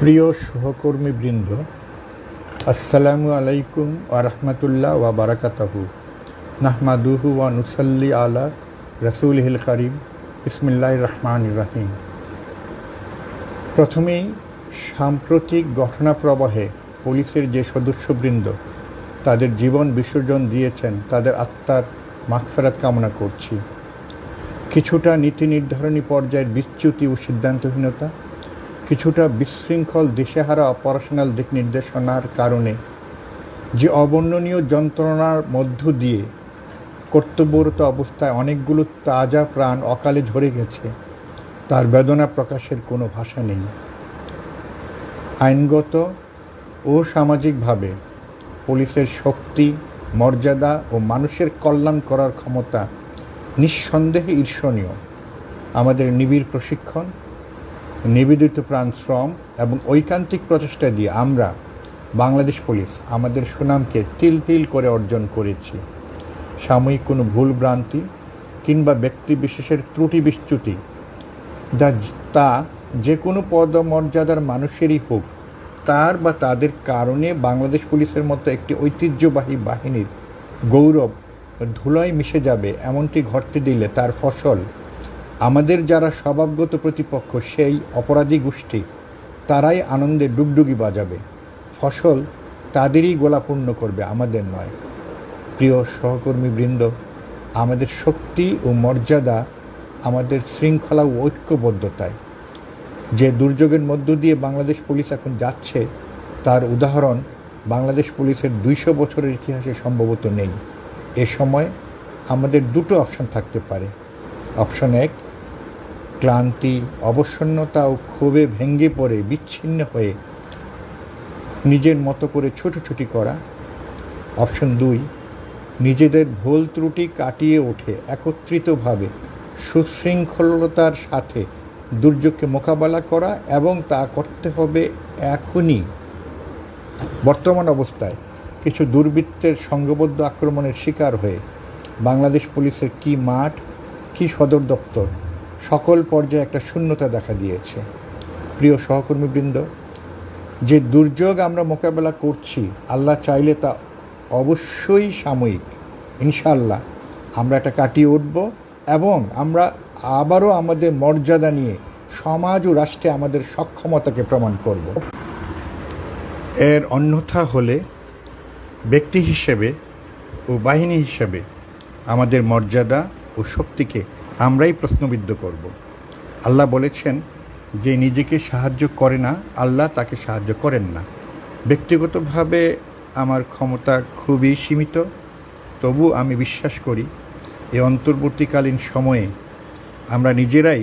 প্রিয় সহকর্মীবৃন্দ, আসসালামু আলাইকুম ওয়া রাহমাতুল্লাহ ওয়া বারাকাতুহু। নাহমাদুহু ওয়া নুসাল্লি আলা রাসূলিহিল কারীম। বিসমিল্লাহির রহমানির রহিম। প্রথমেই সাম্প্রতিক ঘটনাপ্রবাহে পুলিশের যে সদস্যবৃন্দ তাদের জীবন বিসর্জন দিয়েছেন, তাদের আত্মার মাগফিরাত কামনা করছি। কিছুটা নীতি নির্ধারণী পর্যায়ের বিচ্যুতি ও সিদ্ধান্তহীনতা, কিছুটা বিশৃঙ্খল দিশেহারা অপারেশনাল দিক নির্দেশনার কারণে যে অবর্ণনীয় যন্ত্রণার মধ্য দিয়ে কর্তব্যরত অবস্থায় অনেকগুলো তাজা প্রাণ অকালে ঝরে গেছে, তার বেদনা প্রকাশের কোনো ভাষা নেই। আইনগত ও সামাজিকভাবে পুলিশের শক্তি, মর্যাদা ও মানুষের কল্যাণ করার ক্ষমতা নিঃসন্দেহে ঈর্ষণীয়। আমাদের নিবিড় প্রশিক্ষণ, নিবেদিত প্রাণশ্রম এবং ঐকান্তিক প্রচেষ্টা দিয়ে আমরা বাংলাদেশ পুলিশ আমাদের সুনামকে তিল তিল করে অর্জন করেছি। সাময়িক কোনো ভুলভ্রান্তি কিংবা ব্যক্তিবিশেষের ত্রুটি বিচ্যুতি তা যে কোনো পদমর্যাদার মানুষেরই হোক, তার বা তাদের কারণে বাংলাদেশ পুলিশের মতো একটি ঐতিহ্যবাহী বাহিনীর গৌরব ধুলোয় মিশে যাবে, এমনটি ঘটতে দিলে তার ফসল আমাদের যারা স্বভাবগত প্রতিপক্ষ, সেই অপরাধী গোষ্ঠী, তারাই আনন্দে ডুগডুগি বাজাবে। ফসল তাদেরই গোলাপূর্ণ করবে, আমাদের নয়। প্রিয় সহকর্মীবৃন্দ, আমাদের শক্তি ও মর্যাদা আমাদের শৃঙ্খলা ও ঐক্যবদ্ধতায়। যে দুর্যোগের মধ্য দিয়ে বাংলাদেশ পুলিশ এখন যাচ্ছে, তার উদাহরণ বাংলাদেশ পুলিশের 200 বছরের ইতিহাসে সম্ভবত নেই। এ সময় আমাদের দুটো অপশন থাকতে পারে। অপশন 1, ক্লান্তি, অবসন্নতা ও ক্ষোভে ভেঙে পড়ে বিচ্ছিন্ন হয়ে নিজের মতো করে ছুটোছুটি করা। অপশন 2, নিজেদের ভুল ত্রুটি কাটিয়ে ওঠে একত্রিতভাবে সুশৃঙ্খলতার সাথে দুর্যোগকে মোকাবেলা করা, এবং তা করতে হবে এখনই। বর্তমান অবস্থায় কিছু দুর্বৃত্তের সংঘবদ্ধ আক্রমণের শিকার হয়ে বাংলাদেশ পুলিশের কি মাঠ, কি সদর দপ্তর, সকল পর্যায়ে একটা শূন্যতা দেখা দিয়েছে। প্রিয় সহকর্মীবৃন্দ, যে দুর্যোগ আমরা মোকাবেলা করছি, আল্লাহ চাইলে তা অবশ্যই সাময়িক। ইনশাআল্লাহ আমরা এটা কাটিয়ে উঠব এবং আমরা আবারও আমাদের মর্যাদা নিয়ে সমাজ ও রাষ্ট্রে আমাদের সক্ষমতাকে প্রমাণ করব। এর অন্যথা হলে ব্যক্তি হিসেবে ও বাহিনী হিসেবে আমাদের মর্যাদা ও শক্তিকে আমরাই প্রশ্নবিদ্ধ করব। আল্লাহ বলেছেন, যে নিজেকে সাহায্য করে না, আল্লাহ তাকে সাহায্য করেন না। ব্যক্তিগতভাবে আমার ক্ষমতা খুবই সীমিত, তবু আমি বিশ্বাস করি এই অন্তর্বর্তীকালীন সময়ে আমরা নিজেরাই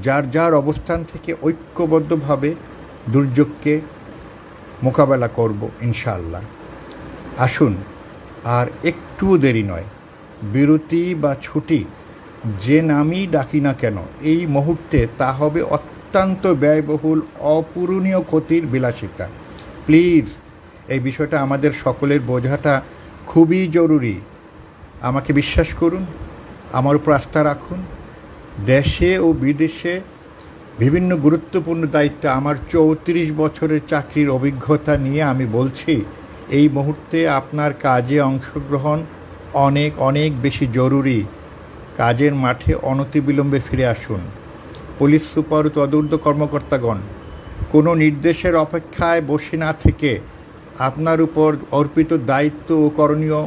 যার যার অবস্থান থেকে ঐক্যবদ্ধভাবে দুর্যোগকে মোকাবেলা করব ইনশাআল্লাহ। আসুন, আর একটুও দেরি নয়, বিরতি বা ছুটি যে নামই ডাকি না কেন, এই মুহূর্তে তা হবে অত্যন্ত ব্যয়বহুল, অপূরণীয় ক্ষতির বিলাসিতা। প্লিজ, এই বিষয়টা আমাদের সকলের বোঝাটা খুবই জরুরি। আমাকে বিশ্বাস করুন, আমার উপর আস্থা রাখুন। দেশে ও বিদেশে বিভিন্ন গুরুত্বপূর্ণ দায়িত্ব আমার 34 বছরের চাকরির অভিজ্ঞতা নিয়ে আমি বলছি, এই মুহূর্তে আপনার কাজে অংশগ্রহণ অনেক অনেক বেশি জরুরি। কাজের মাঠে অনতিবিলম্বে ফিরে আসুন। পুলিশ সুপার ও তদূর্ধ্ব কর্মকর্তাগণ, কোনো নির্দেশের অপেক্ষায় বসে না থেকে আপনার উপর অর্পিত দায়িত্ব ও করণীয়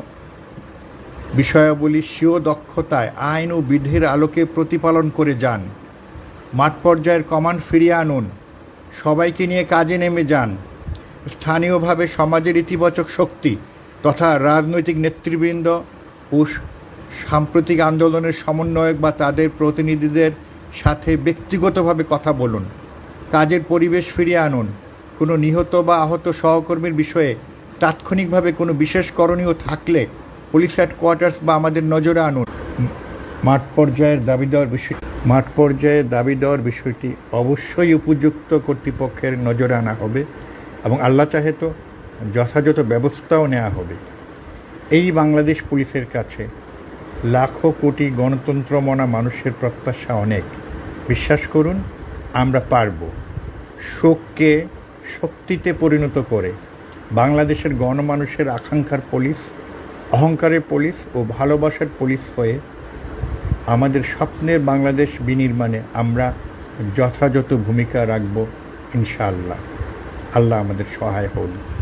বিষয়াবলী স্বীয় দক্ষতায় আইন ও বিধির আলোকে প্রতিপালন করে যান। মাঠ পর্যায়ের কমান্ড ফিরিয়ে আনুন। সবাইকে নিয়ে কাজে নেমে যান। স্থানীয়ভাবে সমাজের ইতিবাচক শক্তি তথা রাজনৈতিক নেতৃবৃন্দ ও সাম্প্রতিক আন্দোলনের সমন্বয়ক বা তাদের প্রতিনিধিদের সাথে ব্যক্তিগতভাবে কথা বলুন। কাজের পরিবেশ ফিরিয়ে আনুন। কোনো নিহত বা আহত সহকর্মীর বিষয়ে তাৎক্ষণিকভাবে কোনো বিশেষ করণীয় থাকলে পুলিশ হেডকোয়ার্টার্স বা আমাদের নজরে আনুন। মাঠ পর্যায়ে দাবি দেওয়ার বিষয়টি অবশ্যই উপযুক্ত কর্তৃপক্ষের নজরে আনা হবে এবং আল্লাহ চাহে তো যথাযথ ব্যবস্থাও নেওয়া হবে। এই বাংলাদেশ পুলিশের কাছে লাখো কোটি গণতন্ত্রমনা মানুষের প্রত্যাশা অনেক। বিশ্বাস করুন, আমরা পারব। শোককে শক্তিতে পরিণত করে বাংলাদেশের গণমানুষের আকাঙ্ক্ষার পুলিশ, অহংকারের পুলিশ ও ভালোবাসার পুলিশ হয়ে আমাদের স্বপ্নের বাংলাদেশ বিনির্মাণে আমরা যথাযথ ভূমিকা রাখব ইনশাআল্লাহ। আল্লাহ আমাদের সহায় হন।